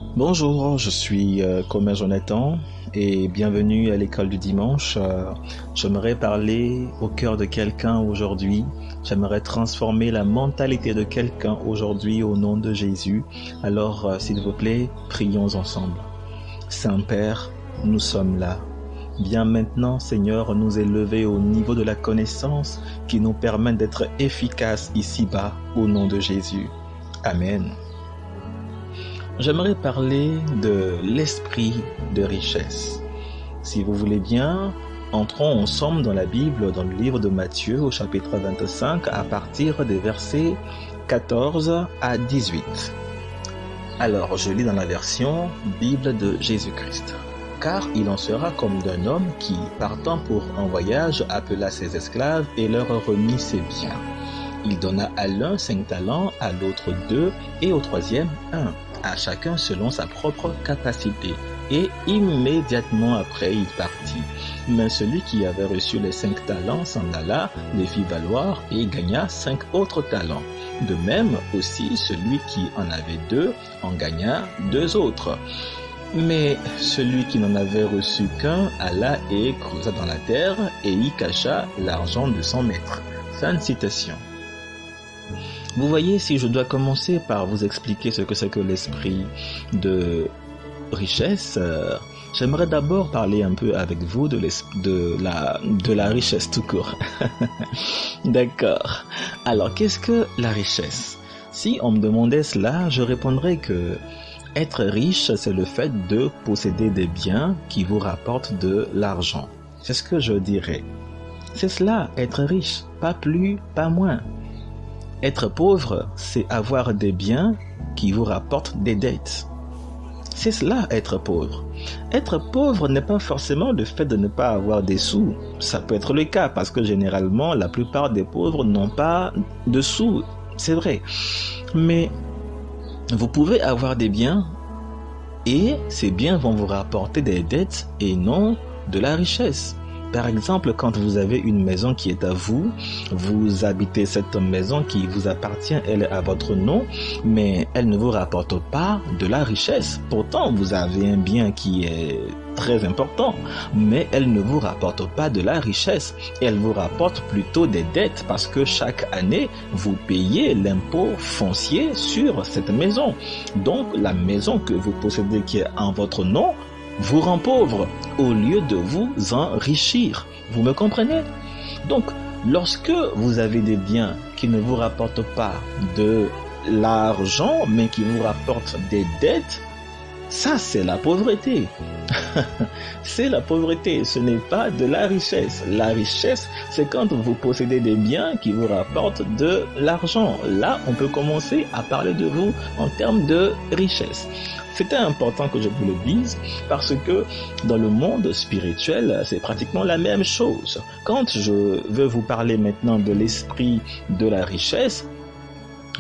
Bonjour, je suis Commun Jonathan et bienvenue à l'école du dimanche. J'aimerais parler au cœur de quelqu'un aujourd'hui. J'aimerais transformer la mentalité de quelqu'un aujourd'hui au nom de Jésus. Alors, s'il vous plaît, prions ensemble. Saint-Père, nous sommes là. Viens maintenant, Seigneur, nous élever au niveau de la connaissance qui nous permet d'être efficaces ici-bas au nom de Jésus. Amen. J'aimerais parler de l'esprit de richesse. Si vous voulez bien, entrons ensemble dans la Bible, dans le livre de Matthieu, au chapitre 25, à partir des versets 14 à 18. Alors, je lis dans la version Bible de Jésus-Christ. Car il en sera comme d'un homme qui, partant pour un voyage, appela ses esclaves et leur remit ses biens. Il donna à l'un 5 talents, à l'autre 2 et au troisième 1. À chacun selon sa propre capacité, et immédiatement après il partit. Mais celui qui avait reçu les 5 talents s'en alla, les fit valoir et gagna 5 autres talents. De même aussi celui qui en avait 2 en gagna 2 autres. Mais celui qui n'en avait reçu qu'un alla et creusa dans la terre et y cacha l'argent de son maître. Fin de citation. Vous voyez, si je dois commencer par vous expliquer ce que c'est que l'esprit de richesse, j'aimerais d'abord parler un peu avec vous de la richesse tout court. D'accord. Alors, qu'est-ce que la richesse? Si on me demandait cela, je répondrais que être riche, c'est le fait de posséder des biens qui vous rapportent de l'argent. C'est ce que je dirais. C'est cela, être riche, pas plus, pas moins. Être pauvre, c'est avoir des biens qui vous rapportent des dettes. C'est cela, être pauvre. Être pauvre n'est pas forcément le fait de ne pas avoir des sous. Ça peut être le cas parce que généralement, la plupart des pauvres n'ont pas de sous. C'est vrai. Mais vous pouvez avoir des biens et ces biens vont vous rapporter des dettes et non de la richesse. Par exemple, quand vous avez une maison qui est à vous, vous habitez cette maison qui vous appartient, elle est à votre nom, mais elle ne vous rapporte pas de la richesse. Pourtant, vous avez un bien qui est très important, mais elle ne vous rapporte pas de la richesse. Elle vous rapporte plutôt des dettes parce que chaque année, vous payez l'impôt foncier sur cette maison. Donc, la maison que vous possédez qui est en votre nom vous rend pauvre au lieu de vous enrichir. Vous me comprenez? Donc, lorsque vous avez des biens qui ne vous rapportent pas de l'argent, mais qui vous rapportent des dettes, ça c'est la pauvreté. C'est la pauvreté, ce n'est pas de la richesse. La richesse, c'est quand vous possédez des biens qui vous rapportent de l'argent. Là, on peut commencer à parler de vous en termes de richesse. C'était important que je vous le dise parce que dans le monde spirituel, c'est pratiquement la même chose. Quand je veux vous parler maintenant de l'esprit de la richesse,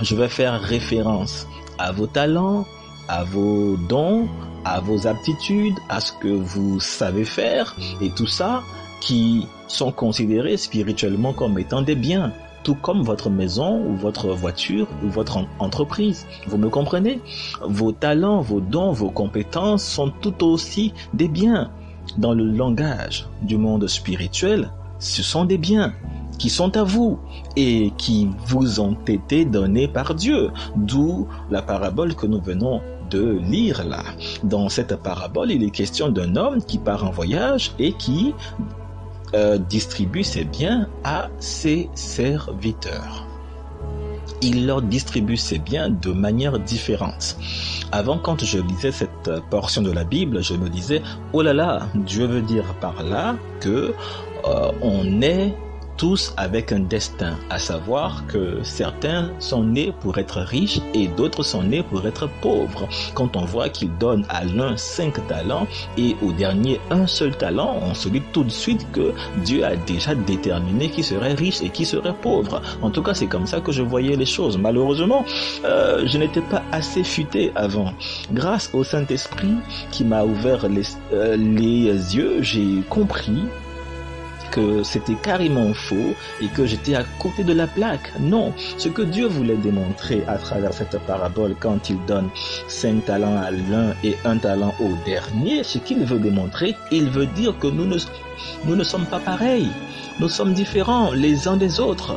je vais faire référence à vos talents, à vos dons, à vos aptitudes, à ce que vous savez faire et tout ça qui sont considérés spirituellement comme étant des biens, tout comme votre maison ou votre voiture ou votre entreprise. Vous me comprenez? Vos talents, vos dons, vos compétences sont tout aussi des biens. Dans le langage du monde spirituel, ce sont des biens qui sont à vous et qui vous ont été donnés par Dieu. D'où la parabole que nous venons de lire là. Dans cette parabole, il est question d'un homme qui part en voyage et qui distribue ses biens à ses serviteurs. Il leur distribue ses biens de manière différente. Avant, quand je lisais cette portion de la Bible, je me disais, oh là là, Dieu veut dire par là que on est tous avec un destin, à savoir que certains sont nés pour être riches et d'autres sont nés pour être pauvres. Quand on voit qu'il donne à l'un 5 talents et au dernier un seul talent, on se dit tout de suite que Dieu a déjà déterminé qui serait riche et qui serait pauvre. En tout cas, c'est comme ça que je voyais les choses. Malheureusement, je n'étais pas assez futé avant. Grâce au Saint-Esprit qui m'a ouvert les yeux, j'ai compris que c'était carrément faux et que j'étais à côté de la plaque. Non, ce que Dieu voulait démontrer à travers cette parabole quand il donne 5 talents à l'un et 1 talent au dernier, ce qu'il veut démontrer, il veut dire que nous ne sommes pas pareils. Nous sommes différents les uns des autres.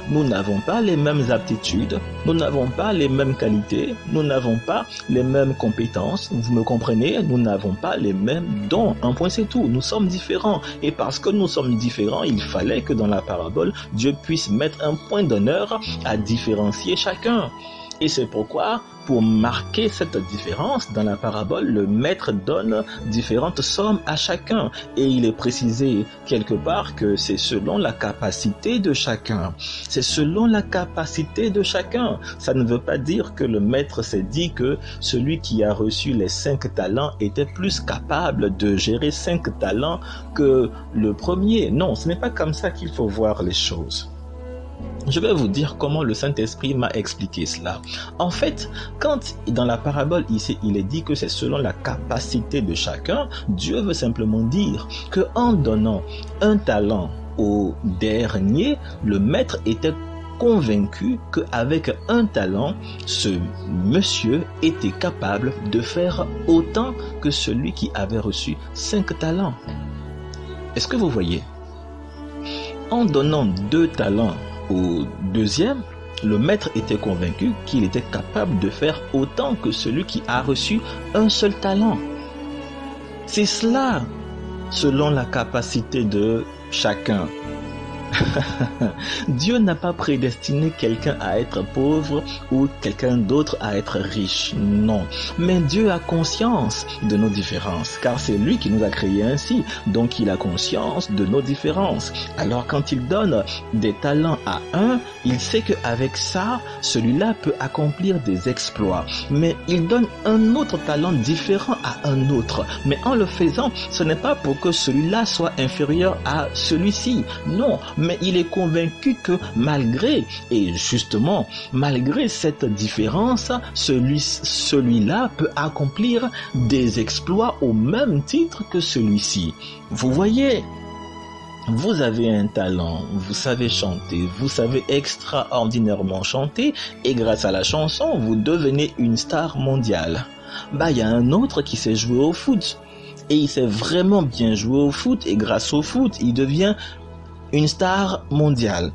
Nous n'avons pas les mêmes aptitudes, nous n'avons pas les mêmes qualités, nous n'avons pas les mêmes compétences, vous me comprenez, nous n'avons pas les mêmes dons. Un point c'est tout, nous sommes différents. Et parce que nous sommes différents, il fallait que dans la parabole, Dieu puisse mettre un point d'honneur à différencier chacun. Et c'est pourquoi, pour marquer cette différence, dans la parabole, le maître donne différentes sommes à chacun. Et il est précisé quelque part que c'est selon la capacité de chacun. C'est selon la capacité de chacun. Ça ne veut pas dire que le maître s'est dit que celui qui a reçu les 5 talents était plus capable de gérer 5 talents que le premier. Non, ce n'est pas comme ça qu'il faut voir les choses. Je vais vous dire comment le Saint-Esprit m'a expliqué cela. En fait, quand dans la parabole ici, il est dit que c'est selon la capacité de chacun, Dieu veut simplement dire que en donnant 1 talent au dernier, le maître était convaincu qu'avec 1 talent, ce monsieur était capable de faire autant que celui qui avait reçu 5 talents. Est-ce que vous voyez? En donnant 2 talents au deuxième, le maître était convaincu qu'il était capable de faire autant que celui qui a reçu 1 seul talent. C'est cela, selon la capacité de chacun. Dieu n'a pas prédestiné quelqu'un à être pauvre ou quelqu'un d'autre à être riche. Non. Mais Dieu a conscience de nos différences, car c'est lui qui nous a créés ainsi. Donc il a conscience de nos différences. Alors quand il donne des talents à un, il sait qu'avec ça, celui-là peut accomplir des exploits. Mais il donne un autre talent différent à un autre. Mais en le faisant, ce n'est pas pour que celui-là soit inférieur à celui-ci. Non. Mais il est convaincu que malgré cette différence, celui-là peut accomplir des exploits au même titre que celui-ci. Vous voyez, vous avez un talent, vous savez chanter, vous savez extraordinairement chanter, et grâce à la chanson, vous devenez une star mondiale. Il y a un autre qui sait jouer au foot, et il sait vraiment bien jouer au foot, et grâce au foot, il devient une star mondiale.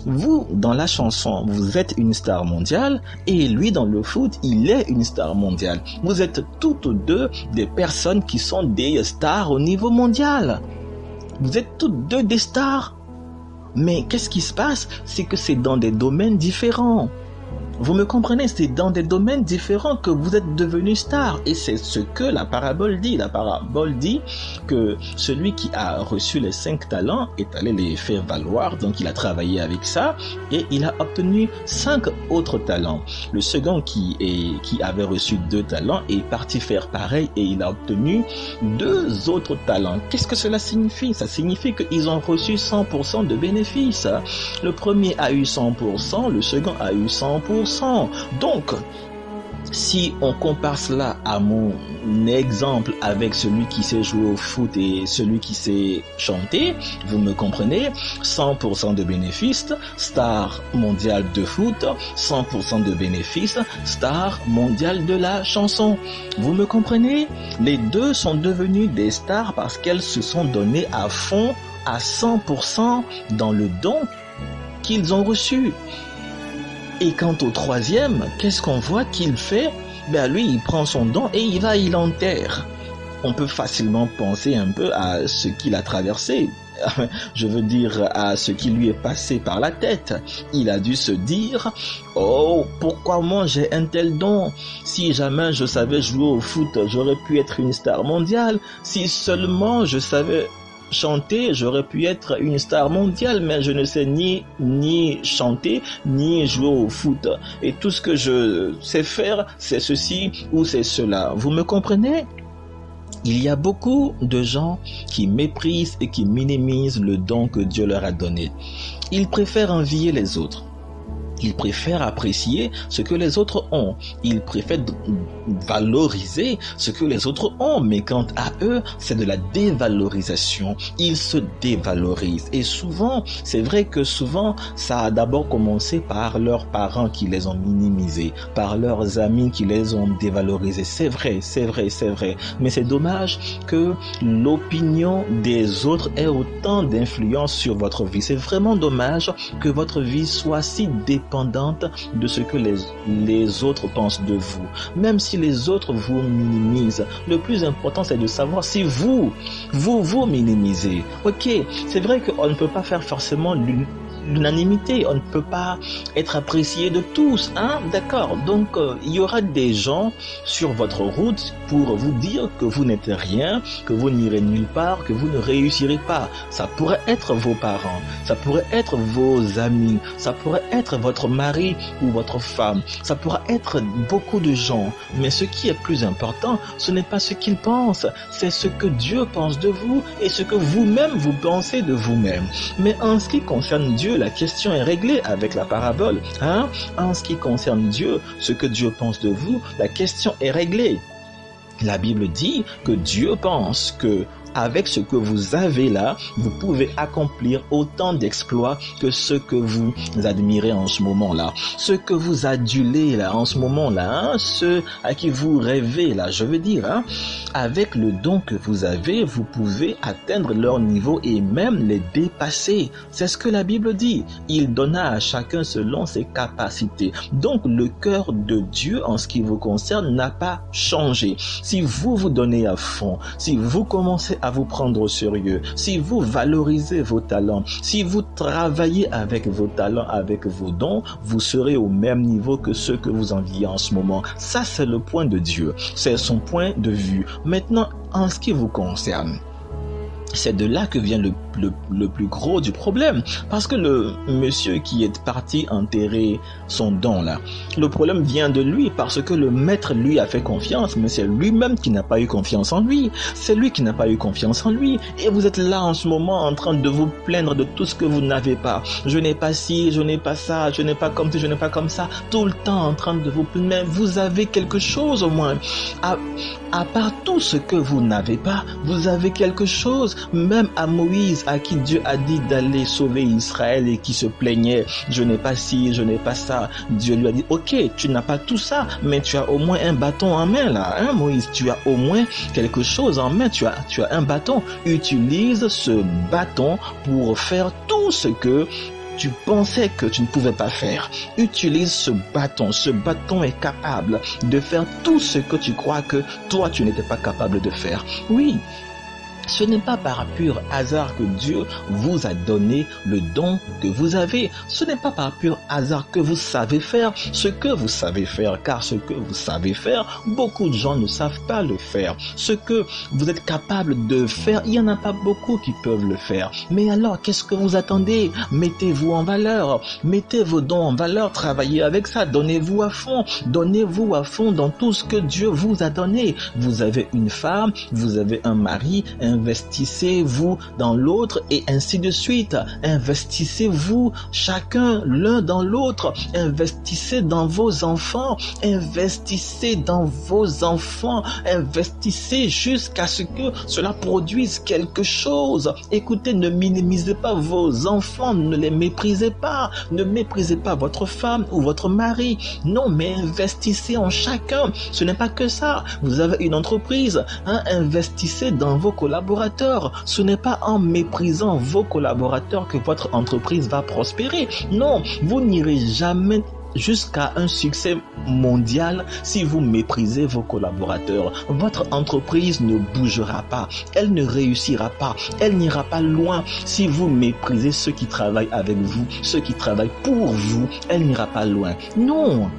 Vous, dans la chanson, vous êtes une star mondiale et lui, dans le foot, il est une star mondiale. Vous êtes toutes deux des personnes qui sont des stars au niveau mondial. Vous êtes toutes deux des stars. Mais qu'est-ce qui se passe? C'est que c'est dans des domaines différents. Vous me comprenez, c'est dans des domaines différents que vous êtes devenus stars. Et c'est ce que la parabole dit. La parabole dit que celui qui a reçu les 5 talents est allé les faire valoir. Donc il a travaillé avec ça et il a obtenu 5 autres talents. Le second qui avait reçu 2 talents est parti faire pareil et il a obtenu 2 autres talents. Qu'est-ce que cela signifie? Ça signifie qu'ils ont reçu 100% de bénéfices. Le premier a eu 100%, le second a eu 100%. Donc, si on compare cela à mon exemple avec celui qui sait jouer au foot et celui qui sait chanter, vous me comprenez, 100% de bénéfices, star mondiale de foot, 100% de bénéfices, star mondiale de la chanson. Vous me comprenez? Les deux sont devenus des stars parce qu'elles se sont données à fond, à 100% dans le don qu'ils ont reçu. Et quant au troisième, qu'est-ce qu'on voit qu'il fait? Lui, il prend son don et il l'enterre. On peut facilement penser un peu à ce qu'il a traversé. Je veux dire à ce qui lui est passé par la tête. Il a dû se dire « Oh, pourquoi moi j'ai un tel don? Si jamais je savais jouer au foot, j'aurais pu être une star mondiale. Si seulement je savais chanter, j'aurais pu être une star mondiale, mais je ne sais ni chanter, ni jouer au foot. Et tout ce que je sais faire, c'est ceci ou c'est cela. Vous me comprenez? Il y a beaucoup de gens qui méprisent et qui minimisent le don que Dieu leur a donné. Ils préfèrent envier les autres. Ils préfèrent apprécier ce que les autres ont. Ils préfèrent valoriser ce que les autres ont. Mais quant à eux, c'est de la dévalorisation. Ils se dévalorisent. Et souvent, c'est vrai que souvent, ça a d'abord commencé par leurs parents qui les ont minimisés, par leurs amis qui les ont dévalorisés. C'est vrai, c'est vrai, c'est vrai. Mais c'est dommage que l'opinion des autres ait autant d'influence sur votre vie. C'est vraiment dommage que votre vie soit si dépendante de ce que les autres pensent de vous. Même si les autres vous minimisent, le plus important c'est de savoir si vous minimisez. Ok, c'est vrai qu'on ne peut pas faire forcément l'unanimité, on ne peut pas être apprécié de tous, hein, d'accord. Donc il y aura des gens sur votre route pour vous dire que vous n'êtes rien, que vous n'irez nulle part, que vous ne réussirez pas. Ça pourrait être vos parents, ça pourrait être vos amis, ça pourrait être votre mari ou votre femme, ça pourrait être beaucoup de gens. Mais ce qui est plus important, ce n'est pas ce qu'ils pensent, c'est ce que Dieu pense de vous et ce que vous-même vous pensez de vous-même. Mais en ce qui concerne Dieu, la question est réglée avec la parabole. Hein? En ce qui concerne Dieu, ce que Dieu pense de vous, la question est réglée. La Bible dit que Dieu pense que avec ce que vous avez là, vous pouvez accomplir autant d'exploits que ce que vous admirez en ce moment-là, ce que vous adulez là en ce moment-là, hein, ceux à qui vous rêvez là, je veux dire, hein, avec le don que vous avez, vous pouvez atteindre leur niveau et même les dépasser. C'est ce que la Bible dit. Il donna à chacun selon ses capacités. Donc le cœur de Dieu en ce qui vous concerne n'a pas changé. Si vous vous donnez à fond, si vous commencez à vous prendre au sérieux, si vous valorisez vos talents, si vous travaillez avec vos talents, avec vos dons, vous serez au même niveau que ceux que vous enviez en ce moment. Ça, c'est le point de Dieu. C'est son point de vue. Maintenant, en ce qui vous concerne, c'est de là que vient le plus gros du problème. Parce que le monsieur qui est parti enterrer son don là, le problème vient de lui parce que le maître lui a fait confiance, mais c'est lui-même qui n'a pas eu confiance en lui. C'est lui qui n'a pas eu confiance en lui. Et vous êtes là en ce moment en train de vous plaindre de tout ce que vous n'avez pas. Je n'ai pas ci, je n'ai pas ça, je n'ai pas comme ci, je n'ai pas comme ça. Tout le temps en train de vous plaindre. Mais vous avez quelque chose au moins. À part tout ce que vous n'avez pas, vous avez quelque chose. Même à Moïse, à qui Dieu a dit d'aller sauver Israël et qui se plaignait, je n'ai pas ci, je n'ai pas ça. Dieu lui a dit, ok, tu n'as pas tout ça, mais tu as au moins un bâton en main là, hein, Moïse, tu as au moins quelque chose en main, tu as un bâton. Utilise ce bâton pour faire tout ce que tu pensais que tu ne pouvais pas faire. Utilise ce bâton. Ce bâton est capable de faire tout ce que tu crois que toi, tu n'étais pas capable de faire. Oui. Ce n'est pas par pur hasard que Dieu vous a donné le don que vous avez. Ce n'est pas par pur hasard que vous savez faire ce que vous savez faire, car ce que vous savez faire, beaucoup de gens ne savent pas le faire. Ce que vous êtes capable de faire, il n'y en a pas beaucoup qui peuvent le faire. Mais alors, qu'est-ce que vous attendez? Mettez-vous en valeur, mettez vos dons en valeur, travaillez avec ça, donnez-vous à fond dans tout ce que Dieu vous a donné. Vous avez une femme, vous avez un mari, investissez-vous dans l'autre et ainsi de suite. Investissez-vous chacun l'un dans l'autre. Investissez dans vos enfants. Investissez dans vos enfants. Investissez jusqu'à ce que cela produise quelque chose. Écoutez, ne minimisez pas vos enfants. Ne les méprisez pas. Ne méprisez pas votre femme ou votre mari. Non, mais investissez en chacun. Ce n'est pas que ça. Vous avez une entreprise. Investissez dans vos collaborateurs. Ce n'est pas en méprisant vos collaborateurs que votre entreprise va prospérer. Non, vous n'irez jamais jusqu'à un succès mondial si vous méprisez vos collaborateurs. Votre entreprise ne bougera pas, elle ne réussira pas, elle n'ira pas loin si vous méprisez ceux qui travaillent avec vous, ceux qui travaillent pour vous, elle n'ira pas loin. Non!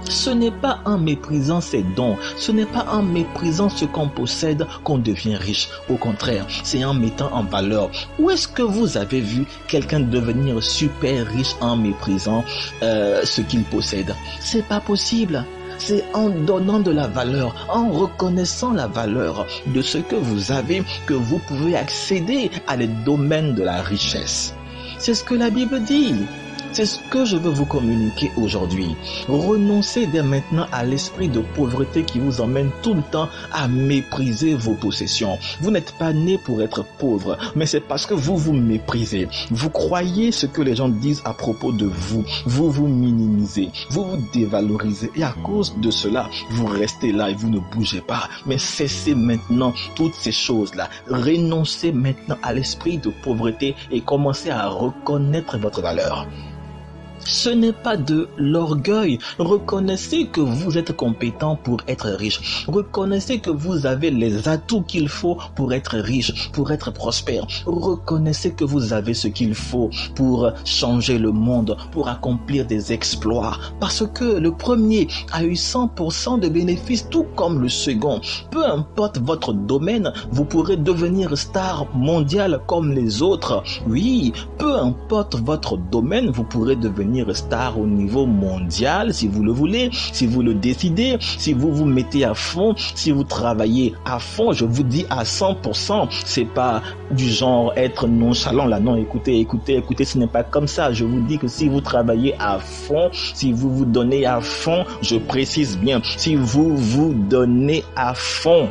Ce n'est pas en méprisant ses dons, ce n'est pas en méprisant ce qu'on possède qu'on devient riche. Au contraire, c'est en mettant en valeur. Où est-ce que vous avez vu quelqu'un devenir super riche en méprisant ce qu'il possède? C'est pas possible. C'est en donnant de la valeur, en reconnaissant la valeur de ce que vous avez, que vous pouvez accéder à les domaines de la richesse. C'est ce que la Bible dit. C'est ce que je veux vous communiquer aujourd'hui. Renoncez dès maintenant à l'esprit de pauvreté qui vous emmène tout le temps à mépriser vos possessions. Vous n'êtes pas né pour être pauvre, mais c'est parce que vous vous méprisez. Vous croyez ce que les gens disent à propos de vous. Vous vous minimisez, vous vous dévalorisez. Et à cause de cela, vous restez là et vous ne bougez pas. Mais cessez maintenant toutes ces choses-là. Renoncez maintenant à l'esprit de pauvreté et commencez à reconnaître votre valeur. Ce n'est pas de l'orgueil. Reconnaissez que vous êtes compétent pour être riche. Reconnaissez que vous avez les atouts qu'il faut pour être riche, pour être prospère. Reconnaissez que vous avez ce qu'il faut pour changer le monde, pour accomplir des exploits. Parce que le premier a eu 100% de bénéfices, tout comme le second. Peu importe votre domaine, vous pourrez devenir star mondiale comme les autres. Oui, peu importe votre domaine, vous pourrez devenir star au niveau mondial si vous le voulez, si vous le décidez, si vous vous mettez à fond, si vous travaillez à fond. Je vous dis à 100%, c'est pas du genre être nonchalant là, non, écoutez, ce n'est pas comme ça. Je vous dis que si vous travaillez à fond, si vous vous donnez à fond, je précise bien, si vous vous donnez à fond,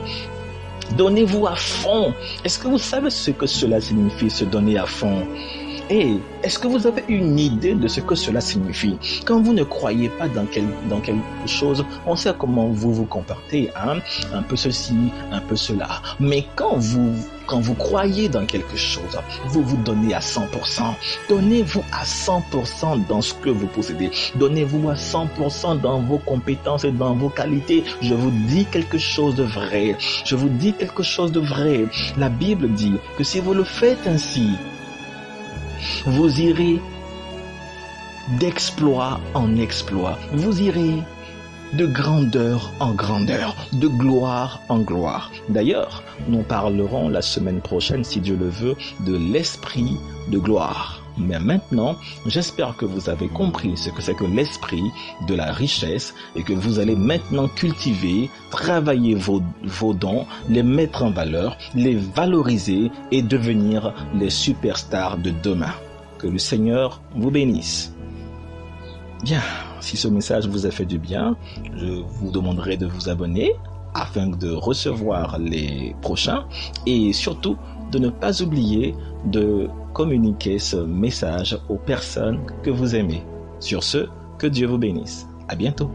donnez-vous à fond. Est-ce que vous savez ce que cela signifie, se donner à fond? Et est-ce que vous avez une idée de ce que cela signifie? Quand vous ne croyez pas dans quelque chose, on sait comment vous vous comportez, hein? Un peu ceci, un peu cela. Mais quand vous croyez dans quelque chose, vous vous donnez à 100%. Donnez-vous à 100% dans ce que vous possédez. Donnez-vous à 100% dans vos compétences et dans vos qualités. Je vous dis quelque chose de vrai. Je vous dis quelque chose de vrai. La Bible dit que si vous le faites ainsi, vous irez d'exploit en exploit. Vous irez de grandeur en grandeur, de gloire en gloire. D'ailleurs, nous parlerons la semaine prochaine, si Dieu le veut, de l'esprit de gloire. Mais maintenant, j'espère que vous avez compris ce que c'est que l'esprit de la richesse et que vous allez maintenant cultiver, travailler vos dons, les mettre en valeur, les valoriser et devenir les superstars de demain. Que le Seigneur vous bénisse. Bien, si ce message vous a fait du bien, je vous demanderai de vous abonner afin de recevoir les prochains et surtout de ne pas oublier de communiquer ce message aux personnes que vous aimez. Sur ce, que Dieu vous bénisse. À bientôt.